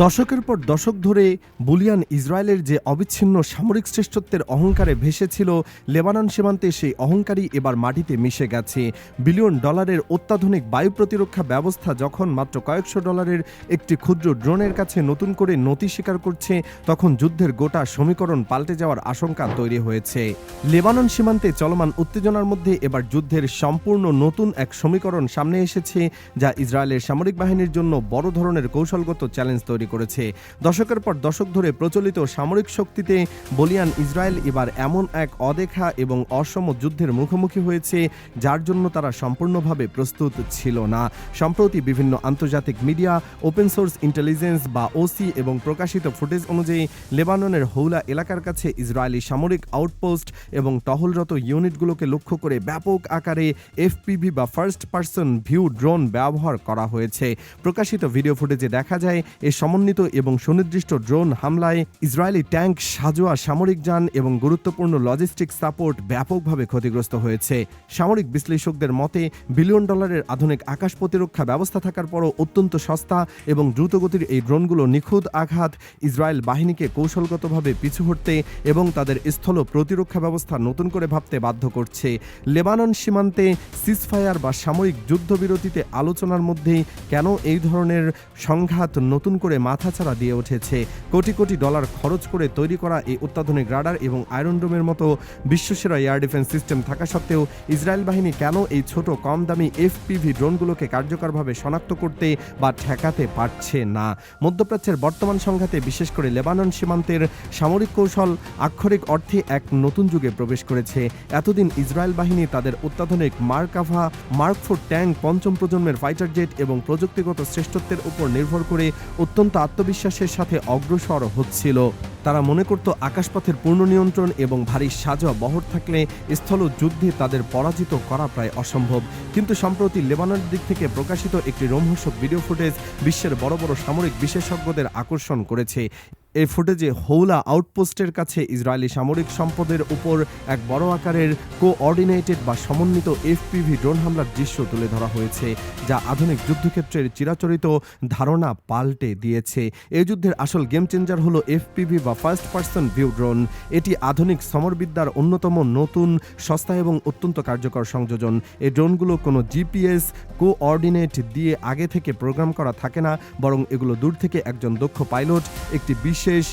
দশকের পর দশক ধরে বুলিয়ান ইসরায়েলের যে অবিচ্ছিন্ন সামরিক শ্রেষ্ঠত্বের অহংকারে ভেসেছিল লেবানন সীমান্তে, সেই অহংকারই এবার মাটিতে মিশে গেছে। বিলিয়ন ডলারের অত্যাধুনিক বায়ু প্রতিরক্ষা ব্যবস্থা যখন মাত্র কয়েকশো ডলারের একটি ক্ষুদ্র ড্রোনের কাছে নতুন করে নতি স্বীকার করছে, তখন যুদ্ধের গোটা সমীকরণ পাল্টে যাওয়ার আশঙ্কা তৈরি হয়েছে। লেবানন সীমান্তে চলমান উত্তেজনার মধ্যে এবার যুদ্ধের সম্পূর্ণ নতুন এক সমীকরণ সামনে এসেছে, যা ইসরায়েলের সামরিক বাহিনীর জন্য বড় ধরনের কৌশলগত চ্যালেঞ্জ তৈরি করেছে। দশকের পর দশক ধরে প্রচলিত সামরিক শক্তিতে বলিয়ান ইসরায়েল এবার এমন এক অদেখা এবং অসম যুদ্ধের মুখোমুখি হয়েছে, যার জন্য তারা সম্পূর্ণভাবে প্রস্তুত ছিল না। সম্প্রতি বিভিন্ন আন্তর্জাতিক মিডিয়া, ওপেন সোর্স ইন্টেলিজেন্স বা ওসি এবং প্রকাশিত ফুটেজ অনুযায়ী লেবাননের হৌলা এলাকার কাছে ইসরায়েলি সামরিক আউটপোস্ট এবং টহলরত ইউনিটগুলোকে লক্ষ্য করে ব্যাপক আকারে এফপিভি বা ফার্স্ট পার্সন ভিউ ড্রোন ব্যবহার করা হয়েছে। প্রকাশিত ভিডিও ফুটেজে দেখা যায় এই সমন্বিত এবং সুনির্দিষ্ট ড্রোন হামলায় ইসরায়েলি ট্যাঙ্ক, সাজোয়া সামরিক যান এবং গুরুত্বপূর্ণ লজিস্টিক সাপোর্ট ব্যাপকভাবে ক্ষতিগ্রস্ত হয়েছে। সামরিক বিশ্লেষকদের মতে, বিলিয়ন ডলারের আধুনিক আকাশ প্রতিরক্ষা ব্যবস্থা থাকার পরও অত্যন্ত সস্তা এবং দ্রুতগতির এই ড্রোনগুলো নিখুঁত আঘাত ইসরায়েল বাহিনীকে কৌশলগতভাবে পিছু হটতে এবং তাদের স্থল প্রতিরক্ষা ব্যবস্থা নতুন করে ভাবতে বাধ্য করছে। লেবানন সীমান্তে সিজফায়ার বা সামরিক যুদ্ধবিরতিতে আলোচনার মধ্যেই কেন এই ধরনের সংঘাত নতুন করে মাথাচাড়া দিয়ে উঠেছে? কোটি কোটি ডলার খরচ করে তৈরি করা এই অত্যাধুনিক রাডার এবং আয়রন ডোমের মতো বিশ্বসেরা এয়ার ডিফেন্স সিস্টেম থাকা সত্ত্বেও ইসরায়েল বাহিনী কেন এই ছোট কম দামি এফপিভি ড্রোনগুলোকে কার্যকরভাবে শনাক্ত করতে বা ঠেকাতে পারছে না? মধ্যপ্রাচ্যের বর্তমান সংঘাতে, বিশেষ করে লেবানন সীমান্তের সামরিক কৌশল আক্ষরিক অর্থে এক নতুন যুগে প্রবেশ করেছে। এতদিন ইসরায়েল বাহিনী তাদের অত্যাধুনিক মার্কাভা মার্ক 4 ট্যাঙ্ক, পঞ্চম প্রজন্মের ফাইটার জেট এবং প্রযুক্তিগত শ্রেষ্ঠত্বের উপর নির্ভর করে অত্যন্ত আত্মবিশ্বাসের সাথে অগ্রসর হচ্ছিল। তারা মনে করত আকাশপথের পূর্ণ নিয়ন্ত্রণ এবং ভারী সাজোয়া বহর থাকলে স্থল যুদ্ধে তাদের পরাজিত করা প্রায় অসম্ভব। কিন্তু সম্প্রতি লেবাননের দিক থেকে প্রকাশিত একটি রোমহর্ষক ভিডিও ফুটেজ বিশ্বের বড় বড় সামরিক বিশেষজ্ঞদের আকর্ষণ করেছে। এই ফুটেজে হৌলা আউটপোস্টের কাছে ইসরায়েলি সামরিক সম্পদের উপর এক বড় আকারের কোঅর্ডিনেটেড বা সমন্বিত এফপিভি ড্রোন হামলার দৃশ্য তুলে ধরা হয়েছে, যা আধুনিক যুদ্ধক্ষেত্রের চিরাচরিত ধারণা পাল্টে দিয়েছে। এই যুদ্ধের আসল গেম চেঞ্জার হলো এফপিভি বা ফার্স্ট পার্সন ভিউ ড্রোন। এটি আধুনিক সমরবিদ্যার অন্যতম নতুন, সস্তা এবং অত্যন্ত কার্যকর সংযোজন। এই ড্রোনগুলো কোনো জিপিএস কোঅর্ডিনেট দিয়ে আগে থেকে প্রোগ্রাম করা থাকে না, বরং এগুলো দূর থেকে একজন দক্ষ পাইলট একটি বিশেষ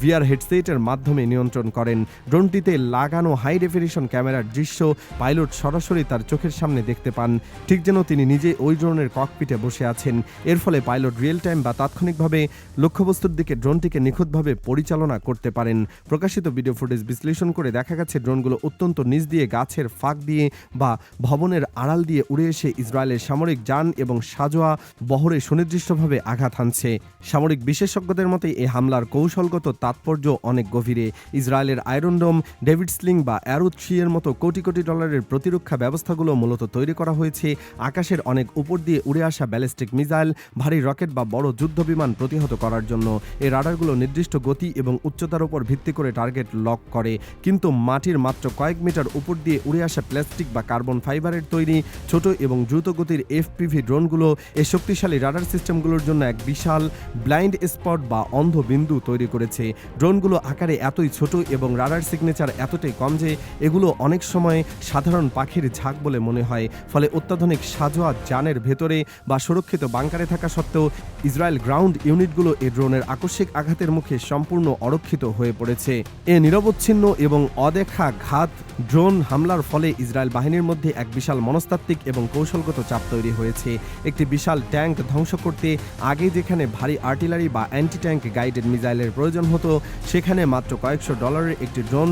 ভিআর হেডসেটের মাধ্যমে নিয়ন্ত্রণ করেন। ড্রোনটিতে লাগানো হাই ডেফিনিশন ক্যামেরার দৃশ্য পাইলট সরাসরি তার চোখের সামনে দেখতে পান, ঠিক যেন তিনি নিজে ওই ড্রোনের ককপিটে বসে আছেন। এর ফলে পাইলট রিয়েল টাইম বা তাৎক্ষণিকভাবে লক্ষ্যবস্তুর দিকে ড্রোনটিকে নিখুঁতভাবে পরিচালনা করতে পারেন। প্রকাশিত ভিডিও ফুটেজ বিশ্লেষণ করে দেখা গেছে ড্রোনগুলো অত্যন্ত নিচ দিয়ে, গাছের ফাঁক দিয়ে বা ভবনের আড়াল দিয়ে উড়ে এসে ইসরায়েলের সামরিক যান এবং সাজোয়া বহরে সুনির্দিষ্টভাবে আঘাত হানছে। সামরিক বিশেষজ্ঞদের মতে এই হামলার কৌশলগত তাৎপর্য অনেক গভীরে। ইসরায়েলের আয়রন ডোম, ডেভিড স্লিং বা অ্যারো 3 এর মতো কোটি কোটি ডলারের প্রতিরক্ষা ব্যবস্থাগুলো মূলত তৈরি করা হয়েছে আকাশের অনেক উপর দিয়ে উড়ে আসা ব্যালিস্টিক মিসাইল, ভারী রকেট বা বড় যুদ্ধ বিমান প্রতিহত করার জন্য। এই রাডারগুলো নির্দিষ্ট গতি এবং উচ্চতার উপর ভিত্তি করে টার্গেট লক করে, কিন্তু মাটির মাত্র কয়েক মিটার উপর দিয়ে উড়ে আসা প্লাস্টিক বা কার্বন ফাইবারের তৈরি ছোট এবং দ্রুত গতির এফপিভি ড্রোনগুলো এই শক্তিশালী রাডার সিস্টেমগুলোর জন্য এক বিশাল ব্লাইন্ড স্পট বা অন্ধ বিন্দু তৈরি করেছে। ড্রোনগুলো আকারে এতই ছোট এবং রাডার সিগনেচার এতটাই কম যে এগুলো অনেক সময় সাধারণ পাখির ঝাঁক বলে মনে হয়। ফলে অত্যাধুনিক সাজোয়া যানের ভেতরে বা সুরক্ষিত বাংকারে থাকা সত্ত্বেও ইসরায়েল গ্রাউন্ড ইউনিটগুলো এই ড্রোনের আকস্মিক আঘাতের মুখে সম্পূর্ণ অরক্ষিত হয়ে পড়েছে। এ নিরবচ্ছিন্ন এবং অদেখা ঘাত ড্রোন হামলার ফলে ইসরায়েল বাহিনীর মধ্যে এক বিশাল মনস্তাত্ত্বিক এবং কৌশলগত চাপ তৈরি হয়েছে। একটি বিশাল ট্যাঙ্ক ধ্বংস করতে আগে যেখানে ভারী আর্টিলারি বা অ্যান্টি ট্যাঙ্ক গাইডেড মিসাইলের প্রয়োজন হতো, সেখানে মাত্র কয়েকশো ডলারের একটি ড্রোন,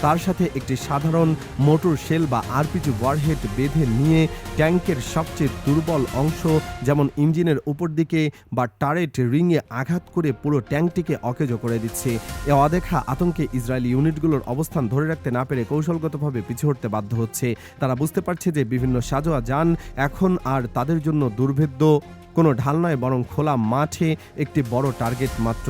তার সাথে একটি সাধারণ মোটর শেল বা আরপিজি ওয়ারহেড বেঁধে নিয়ে ট্যাঙ্কের সবচেয়ে দুর্বল অংশ যেমন ইঞ্জিনের উপর দিকে বা টারেট রিংয়ে আঘাত করে পুরো ট্যাঙ্কটিকে অকেজো করে দিচ্ছে। এ অদেখা আতঙ্কে ইসরায়েলি ইউনিটগুলোর অবস্থান ধরে রাখতে না পেরে কৌশলগতভাবে পিছু হটতে বাধ্য হচ্ছে। তারা বুঝতে পারছে যে বিভিন্ন সাজোয়া যান এখন আর তাদের জন্য দুর্ভেদ্য কোনো ঢাল নয়, বরং খোলা মাঠে একটি বড় টার্গেট মাত্র।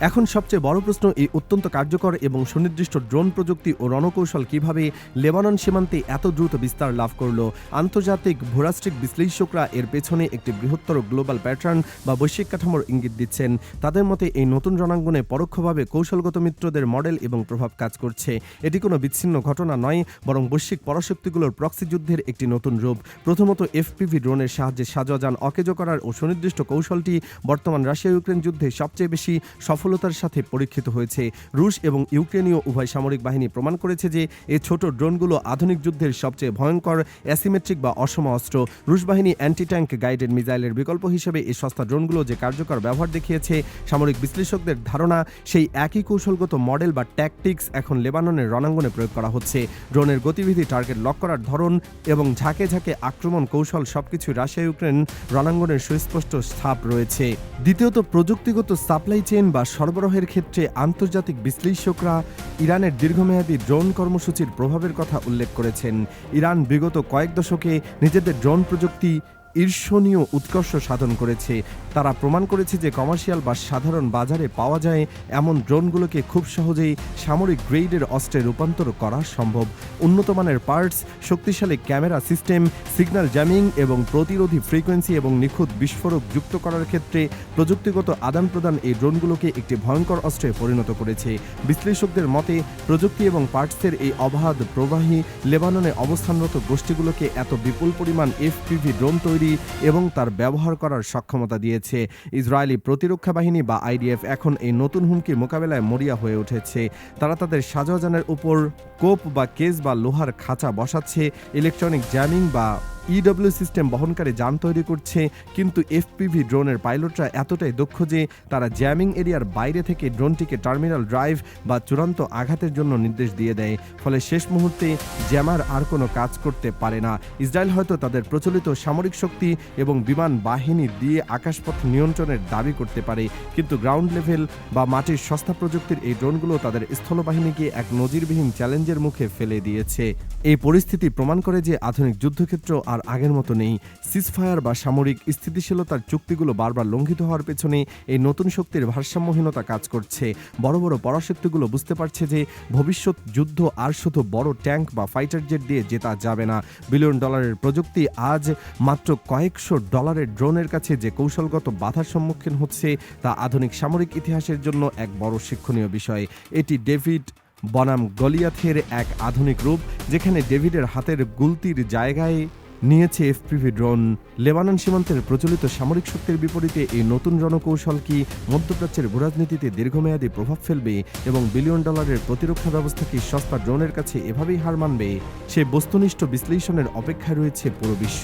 এখন সবচেয়ে বড় প্রশ্ন, এই অত্যন্ত কার্যকর এবং সুনির্দিষ্ট ড্রোন প্রযুক্তি ও রণকৌশল কিভাবে লেবানন সীমান্তে এত দ্রুত বিস্তার লাভ করল। আন্তর্জাতিক ভূরাষ্ট্রিক বিশ্লেষকরা এর পেছনে একটি বৃহত্তর গ্লোবাল প্যাটার্ন বা বৈশ্বিক কাঠামোর ইঙ্গিত দিচ্ছেন। তাদের মতে এই নতুন রণাঙ্গনে পরোক্ষভাবে কৌশলগত মিত্রদের মডেল এবং প্রভাব কাজ করছে। এটি কোনো বিচ্ছিন্ন ঘটনা নয়, বরং বৈশ্বিক পরাশক্তিগুলোর প্রক্সি যুদ্ধের একটি নতুন রূপ। প্রথমত, এফপিভি ড্রোনের সাহায্যে সাজোয়া যান অকেজো করার ও সুনির্দিষ্ট কৌশলটি বর্তমান রাশিয়া ইউক্রেন যুদ্ধে সবচেয়ে বেশি সফলতার সাথে পরীক্ষিত হয়েছে। রুশ এবং ইউক্রেনীয় উভয় সামরিক বাহিনী প্রমাণ করেছে যে এই ছোট ড্রোনগুলো আধুনিক যুদ্ধের সবচেয়ে ভয়ঙ্কর অ্যাসিমেট্রিক বা অসম অস্ত্র। রুশ বাহিনী অ্যান্টি ট্যাঙ্ক গাইডেড মিসাইলের বিকল্প হিসেবে এই সস্তা ড্রোনগুলো যে কার্যকর ব্যবহার দেখিয়েছে, সামরিক বিশ্লেষকদের ধারণা সেই একই কৌশলগত মডেল বা ট্যাকটিক্স এখন লেবাননের রণাঙ্গনে প্রয়োগ করা হচ্ছে। ড্রোনের গতিবিধি, টার্গেট লক করার ধরন এবং ঝাঁকে ঝাঁকে আক্রমণ কৌশল সবকিছু রাশিয়া ইউক্রেন রণাঙ্গনের সুস্পষ্ট ছাপ রয়েছে। দ্বিতীয়ত, প্রযুক্তিগত সাপ্লাই চেইন বা সরবরাহের ক্ষেত্রে আন্তর্জাতিক বিশ্লেষকরা ইরানের দীর্ঘমেয়াদী ড্রোন কর্মসূচির প্রভাবের কথা উল্লেখ করেছেন। ইরান বিগত কয়েক দশকে নিজেদের ড্রোন প্রযুক্তি ঈর্ষণীয় উৎকর্ষ সাধন করেছে। তারা প্রমাণ করেছে যে কমার্শিয়াল বা সাধারণ বাজারে পাওয়া যায় এমন ড্রোনগুলোকে খুব সহজেই সামরিক গ্রেডের অস্ত্রে রূপান্তর করা সম্ভব। উন্নত মানের পার্টস, শক্তিশালী ক্যামেরা সিস্টেম, সিগন্যাল জ্যামিং এবং প্রতিরোধী ফ্রিকোয়েন্সি এবং নিখুঁত বিস্ফোরক যুক্ত করার ক্ষেত্রে প্রযুক্তিগত আদান প্রদান এই ড্রোনগুলোকে একটি ভয়ঙ্কর অস্ত্রে পরিণত করেছে। বিশ্লেষকদের মতে প্রযুক্তি এবং পার্টসের এই অবাধ প্রবাহী লেবাননে অবস্থানরত গোষ্ঠীগুলোকে এত বিপুল পরিমাণ এফপিভি ড্রোন তৈরি এবং তার ব্যবহার করার সক্ষমতা দিয়েছে। ইসরায়েলি প্রতিরক্ষা বাহিনী বা আইডিএফ এখন এই নতুন হুমকির মোকাবেলায় মরিয়া হয়ে উঠেছে। তারা তাদের সাজোয়া যানের উপর কোপ বা কেস বা লোহার খাঁচা বসাচ্ছে, ইলেকট্রনিক জ্যামিং বা ইডব্লিউ সিস্টেম বহনকারী যান তৈরি করছে। কিন্তু এফপিভি ড্রোনের পাইলটরা এতটাই দক্ষ যে তারা জ্যামিং এরিয়ার বাইরে থেকে ড্রোনটিকে টার্মিনাল ড্রাইভ বা চূড়ান্ত আঘাতের জন্য নির্দেশ দিয়ে দেয়। ফলে শেষ মুহূর্তে জ্যামার আর কোনো কাজ করতে পারে না। ইসরায়েল হয়তো তাদের প্রচলিত সামরিক শক্তি এবং বিমান বাহিনী দিয়ে আকাশপথ নিয়ন্ত্রণের দাবি করতে পারে, কিন্তু গ্রাউন্ড লেভেল বা মাটির সস্তা প্রযুক্তির এই ড্রোনগুলো তাদের স্থলবাহিনীকে এক নজিরবিহীন চ্যালেঞ্জের মুখে ফেলে দিয়েছে। এই পরিস্থিতি প্রমাণ করে যে আধুনিক যুদ্ধক্ষেত্র আর আগের মতো নেই। সিজফায়ার বা সামরিক স্থিতিশীলতার চুক্তিগুলো বারবার লঙ্ঘিত হওয়ার পেছনে এই নতুন শক্তির ভারসাম্যহীনতা কাজ করছে। বড় বড় পরাশক্তিগুলো বুঝতে পারছে যে ভবিষ্যৎ যুদ্ধ আর শুধু বড় ট্যাঙ্ক বা ফাইটার জেট দিয়ে জেতা যাবে না। বিলিয়ন ডলারের প্রযুক্তি আজ মাত্র কয়েকশো ডলারের ড্রোনের কাছে যে কৌশলগত বাধার সম্মুখীন হচ্ছে তা আধুনিক সামরিক ইতিহাসের জন্য এক বড় শিক্ষণীয় বিষয়। এটি ডেভিড বনাম গলিয়াথের এক আধুনিক রূপ, যেখানে ডেভিডের হাতের গুলতির জায়গায় নিয়েছে এফপিভি ড্রোন। লেবানন সীমান্তের প্রচলিত সামরিক শক্তির বিপরীতে এই নতুন রণকৌশল কি মধ্যপ্রাচ্যের ভূরাজনীতিতে দীর্ঘমেয়াদী প্রভাব ফেলবে এবং বিলিয়ন ডলারের প্রতিরক্ষা ব্যবস্থা কি সস্তা ড্রোনের কাছে এভাবেই হার মানবে? সে বস্তুনিষ্ঠ বিশ্লেষণের অপেক্ষায় রয়েছে পুরো বিশ্ব।